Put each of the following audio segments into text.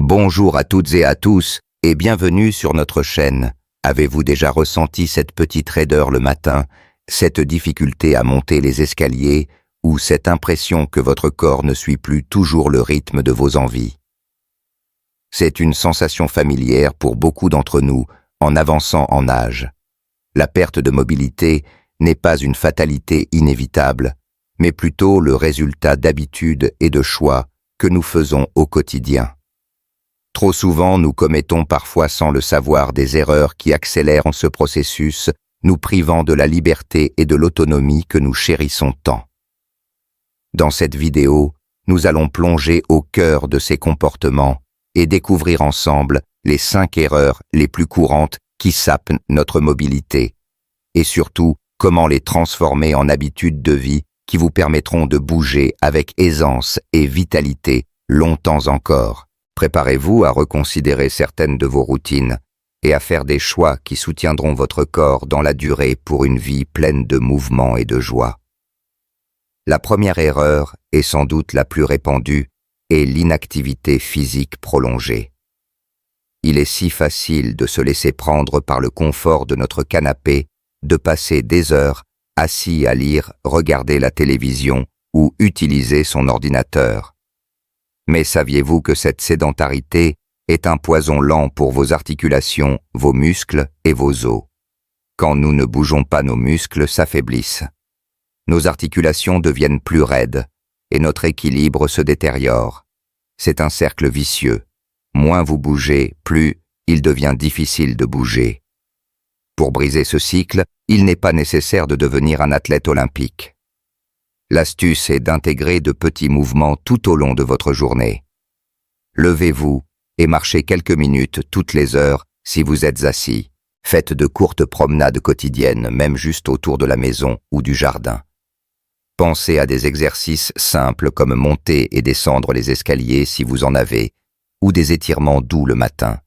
Bonjour à toutes et à tous et bienvenue sur notre chaîne. Avez-vous déjà ressenti cette petite raideur le matin, cette difficulté à monter les escaliers ou cette impression que votre corps ne suit plus toujours le rythme de vos envies? C'est une sensation familière pour beaucoup d'entre nous en avançant en âge. La perte de mobilité n'est pas une fatalité inévitable, mais plutôt le résultat d'habitudes et de choix que nous faisons au quotidien. Trop souvent, nous commettons parfois sans le savoir des erreurs qui accélèrent ce processus, nous privant de la liberté et de l'autonomie que nous chérissons tant. Dans cette vidéo, nous allons plonger au cœur de ces comportements et découvrir ensemble les 5 erreurs les plus courantes qui sapent notre mobilité, et surtout comment les transformer en habitudes de vie qui vous permettront de bouger avec aisance et vitalité longtemps encore. Préparez-vous à reconsidérer certaines de vos routines et à faire des choix qui soutiendront votre corps dans la durée pour une vie pleine de mouvement et de joie. La première erreur, et sans doute la plus répandue, est l'inactivité physique prolongée. Il est si facile de se laisser prendre par le confort de notre canapé, de passer des heures assis à lire, regarder la télévision ou utiliser son ordinateur. Mais saviez-vous que cette sédentarité est un poison lent pour vos articulations, vos muscles et vos os? Quand nous ne bougeons pas, nos muscles s'affaiblissent. Nos articulations deviennent plus raides et notre équilibre se détériore. C'est un cercle vicieux. Moins vous bougez, plus il devient difficile de bouger. Pour briser ce cycle, il n'est pas nécessaire de devenir un athlète olympique. L'astuce est d'intégrer de petits mouvements tout au long de votre journée. Levez-vous et marchez quelques minutes toutes les heures si vous êtes assis. Faites de courtes promenades quotidiennes, même juste autour de la maison ou du jardin. Pensez à des exercices simples comme monter et descendre les escaliers si vous en avez, ou des étirements doux le matin.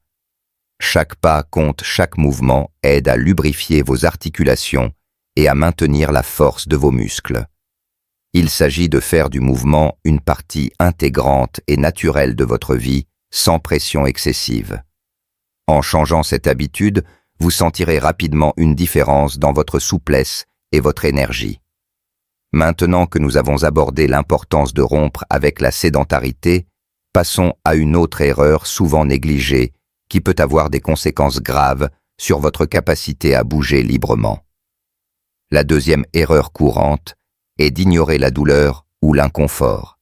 Chaque pas compte, chaque mouvement aide à lubrifier vos articulations et à maintenir la force de vos muscles. Il s'agit de faire du mouvement une partie intégrante et naturelle de votre vie, sans pression excessive. En changeant cette habitude, vous sentirez rapidement une différence dans votre souplesse et votre énergie. Maintenant que nous avons abordé l'importance de rompre avec la sédentarité, passons à une autre erreur souvent négligée qui peut avoir des conséquences graves sur votre capacité à bouger librement. La deuxième erreur courante est d'ignorer la douleur ou l'inconfort.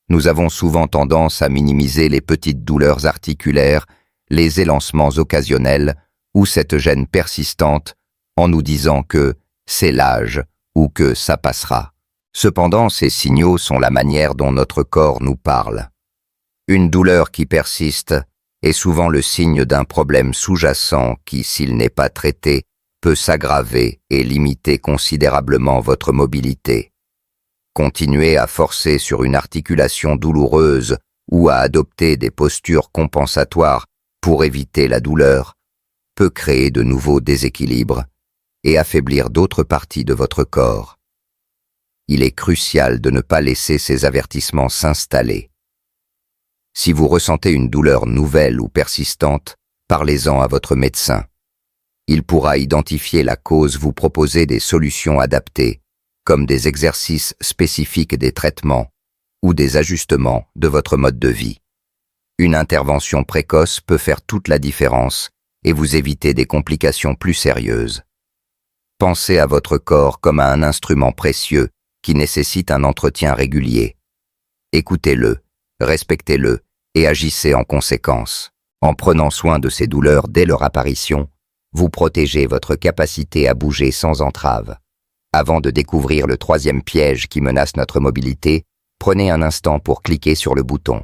Nous avons souvent tendance à minimiser les petites douleurs articulaires, les élancements occasionnels ou cette gêne persistante en nous disant que c'est l'âge ou que ça passera. Cependant, ces signaux sont la manière dont notre corps nous parle. Une douleur qui persiste est souvent le signe d'un problème sous-jacent qui, s'il n'est pas traité, peut s'aggraver et limiter considérablement votre mobilité. Continuer à forcer sur une articulation douloureuse ou à adopter des postures compensatoires pour éviter la douleur peut créer de nouveaux déséquilibres et affaiblir d'autres parties de votre corps. Il est crucial de ne pas laisser ces avertissements s'installer. Si vous ressentez une douleur nouvelle ou persistante, parlez-en à votre médecin. Il pourra identifier la cause, vous proposer des solutions adaptées, comme des exercices spécifiques des traitements ou des ajustements de votre mode de vie. Une intervention précoce peut faire toute la différence et vous éviter des complications plus sérieuses. Pensez à votre corps comme à un instrument précieux qui nécessite un entretien régulier. Écoutez-le, respectez-le et agissez en conséquence. En prenant soin de ces douleurs dès leur apparition, vous protégez votre capacité à bouger sans entrave. Avant de découvrir le troisième piège qui menace notre mobilité, prenez un instant pour cliquer sur le bouton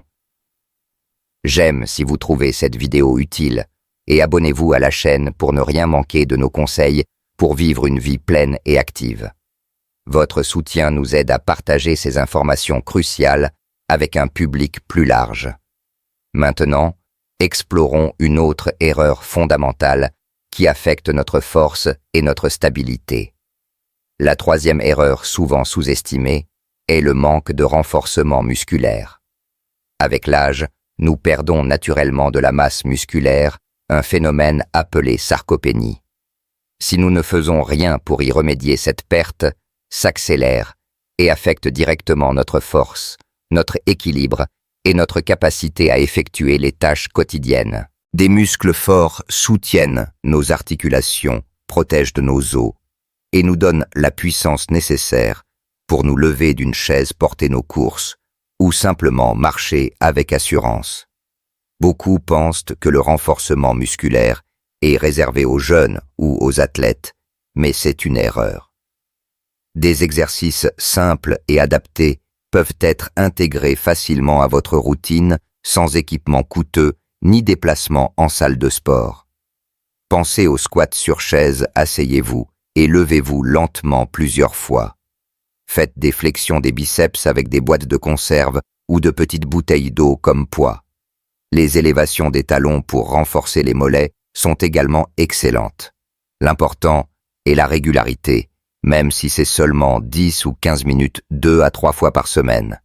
j'aime si vous trouvez cette vidéo utile et abonnez-vous à la chaîne pour ne rien manquer de nos conseils pour vivre une vie pleine et active. Votre soutien nous aide à partager ces informations cruciales avec un public plus large. Maintenant, explorons une autre erreur fondamentale qui affecte notre force et notre stabilité. La troisième erreur souvent sous-estimée est le manque de renforcement musculaire. Avec l'âge, nous perdons naturellement de la masse musculaire, un phénomène appelé sarcopénie. Si nous ne faisons rien pour y remédier, cette perte s'accélère et affecte directement notre force, notre équilibre et notre capacité à effectuer les tâches quotidiennes. Des muscles forts soutiennent nos articulations, protègent de nos os et nous donnent la puissance nécessaire pour nous lever d'une chaise, porter nos courses ou simplement marcher avec assurance. Beaucoup pensent que le renforcement musculaire est réservé aux jeunes ou aux athlètes, mais c'est une erreur. Des exercices simples et adaptés peuvent être intégrés facilement à votre routine sans équipement coûteux ni déplacement en salle de sport. Pensez au squat sur chaise, asseyez-vous et levez-vous lentement plusieurs fois. Faites des flexions des biceps avec des boîtes de conserve ou de petites bouteilles d'eau comme poids. Les élévations des talons pour renforcer les mollets sont également excellentes. L'important est la régularité, même si c'est seulement 10 ou 15 minutes 2 à 3 fois par semaine.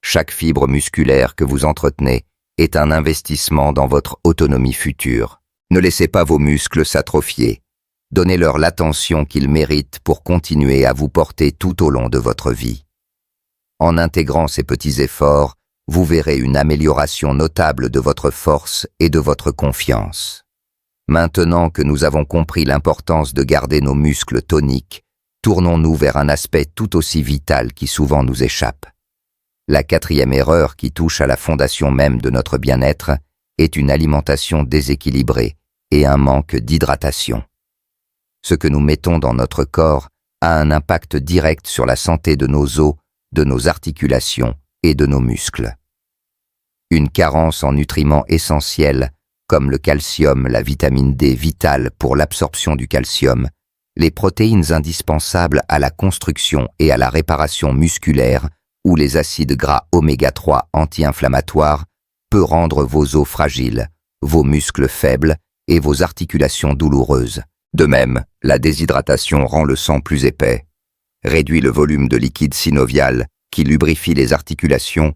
Chaque fibre musculaire que vous entretenez est un investissement dans votre autonomie future. Ne laissez pas vos muscles s'atrophier. Donnez-leur l'attention qu'ils méritent pour continuer à vous porter tout au long de votre vie. En intégrant ces petits efforts, vous verrez une amélioration notable de votre force et de votre confiance. Maintenant que nous avons compris l'importance de garder nos muscles toniques, tournons-nous vers un aspect tout aussi vital qui souvent nous échappe. La quatrième erreur qui touche à la fondation même de notre bien-être est une alimentation déséquilibrée et un manque d'hydratation. Ce que nous mettons dans notre corps a un impact direct sur la santé de nos os, de nos articulations et de nos muscles. Une carence en nutriments essentiels, comme le calcium, la vitamine D vitale pour l'absorption du calcium, les protéines indispensables à la construction et à la réparation musculaire ou les acides gras oméga 3 anti-inflammatoires peut rendre vos os fragiles, vos muscles faibles et vos articulations douloureuses. De même, la déshydratation rend le sang plus épais, réduit le volume de liquide synovial qui lubrifie les articulations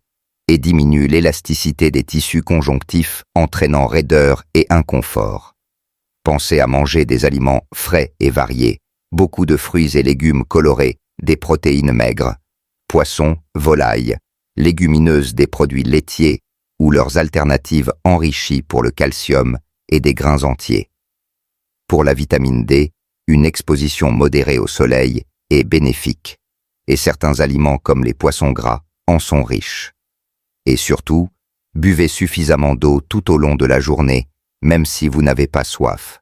et diminue l'élasticité des tissus conjonctifs entraînant raideur et inconfort. Pensez à manger des aliments frais et variés, beaucoup de fruits et légumes colorés, des protéines maigres, poissons, volailles, légumineuses, des produits laitiers ou leurs alternatives enrichies pour le calcium et des grains entiers. Pour la vitamine D, une exposition modérée au soleil est bénéfique, et certains aliments comme les poissons gras en sont riches. Et surtout, buvez suffisamment d'eau tout au long de la journée, même si vous n'avez pas soif.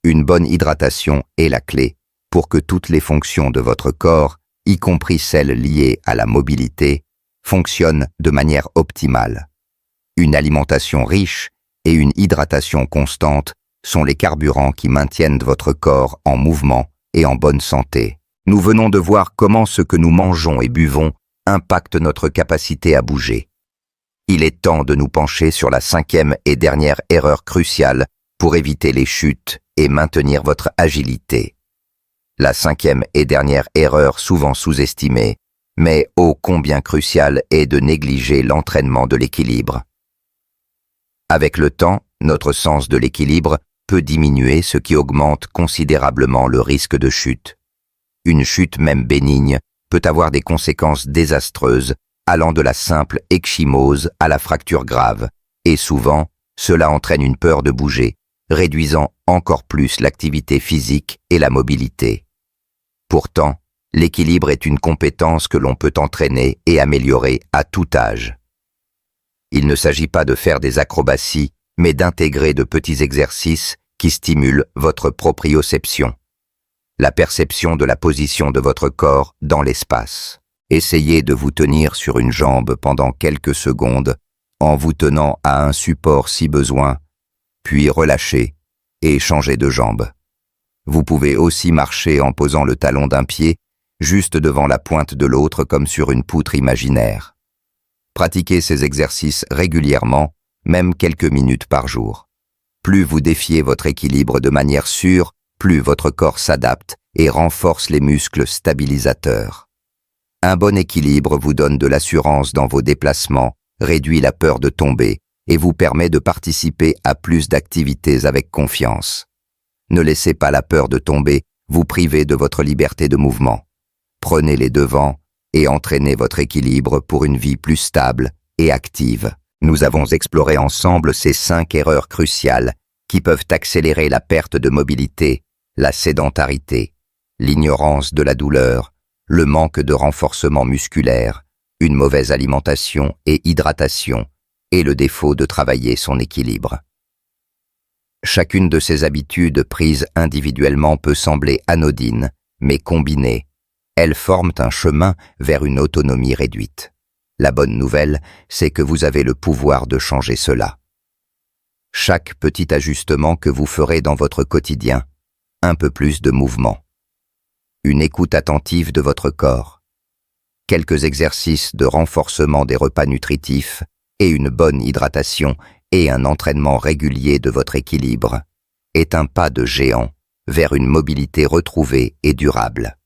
Une bonne hydratation est la clé pour que toutes les fonctions de votre corps, y compris celles liées à la mobilité, fonctionnent de manière optimale. Une alimentation riche et une hydratation constante sont les carburants qui maintiennent votre corps en mouvement et en bonne santé. Nous venons de voir comment ce que nous mangeons et buvons impacte notre capacité à bouger. Il est temps de nous pencher sur la cinquième et dernière erreur cruciale pour éviter les chutes et maintenir votre agilité. La cinquième et dernière erreur souvent sous-estimée, mais ô combien cruciale, est de négliger l'entraînement de l'équilibre. Avec le temps, notre sens de l'équilibre peut diminuer, ce qui augmente considérablement le risque de chute. Une chute même bénigne peut avoir des conséquences désastreuses, allant de la simple ekchymose à la fracture grave, et souvent, cela entraîne une peur de bouger, réduisant encore plus l'activité physique et la mobilité. Pourtant, l'équilibre est une compétence que l'on peut entraîner et améliorer à tout âge. Il ne s'agit pas de faire des acrobaties, mais d'intégrer de petits exercices qui stimulent votre proprioception, la perception de la position de votre corps dans l'espace. Essayez de vous tenir sur une jambe pendant quelques secondes en vous tenant à un support si besoin, puis relâchez et changez de jambe. Vous pouvez aussi marcher en posant le talon d'un pied juste devant la pointe de l'autre comme sur une poutre imaginaire. Pratiquez ces exercices régulièrement, même quelques minutes par jour. Plus vous défiez votre équilibre de manière sûre, plus votre corps s'adapte et renforce les muscles stabilisateurs. Un bon équilibre vous donne de l'assurance dans vos déplacements, réduit la peur de tomber et vous permet de participer à plus d'activités avec confiance. Ne laissez pas la peur de tomber vous priver de votre liberté de mouvement. Prenez les devants et entraînez votre équilibre pour une vie plus stable et active. Nous avons exploré ensemble ces 5 erreurs cruciales qui peuvent accélérer la perte de mobilité, la sédentarité, l'ignorance de la douleur, le manque de renforcement musculaire, une mauvaise alimentation et hydratation, et le défaut de travailler son équilibre. Chacune de ces habitudes prises individuellement peut sembler anodine, mais combinées, elles forment un chemin vers une autonomie réduite. La bonne nouvelle, c'est que vous avez le pouvoir de changer cela. Chaque petit ajustement que vous ferez dans votre quotidien, un peu plus de mouvement, une écoute attentive de votre corps, quelques exercices de renforcement des repas nutritifs et une bonne hydratation et un entraînement régulier de votre équilibre, est un pas de géant vers une mobilité retrouvée et durable.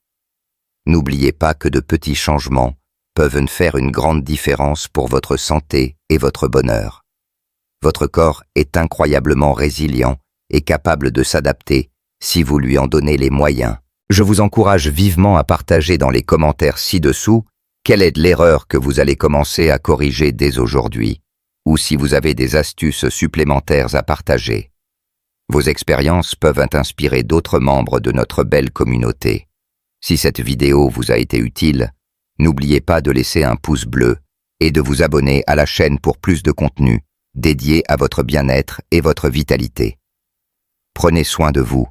N'oubliez pas que de petits changements peuvent faire une grande différence pour votre santé et votre bonheur. Votre corps est incroyablement résilient et capable de s'adapter si vous lui en donnez les moyens. Je vous encourage vivement à partager dans les commentaires ci-dessous quelle est l'erreur que vous allez commencer à corriger dès aujourd'hui, ou si vous avez des astuces supplémentaires à partager. Vos expériences peuvent inspirer d'autres membres de notre belle communauté. Si cette vidéo vous a été utile, n'oubliez pas de laisser un pouce bleu et de vous abonner à la chaîne pour plus de contenu dédié à votre bien-être et votre vitalité. Prenez soin de vous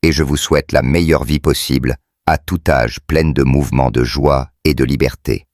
et je vous souhaite la meilleure vie possible à tout âge pleine de mouvements de joie et de liberté.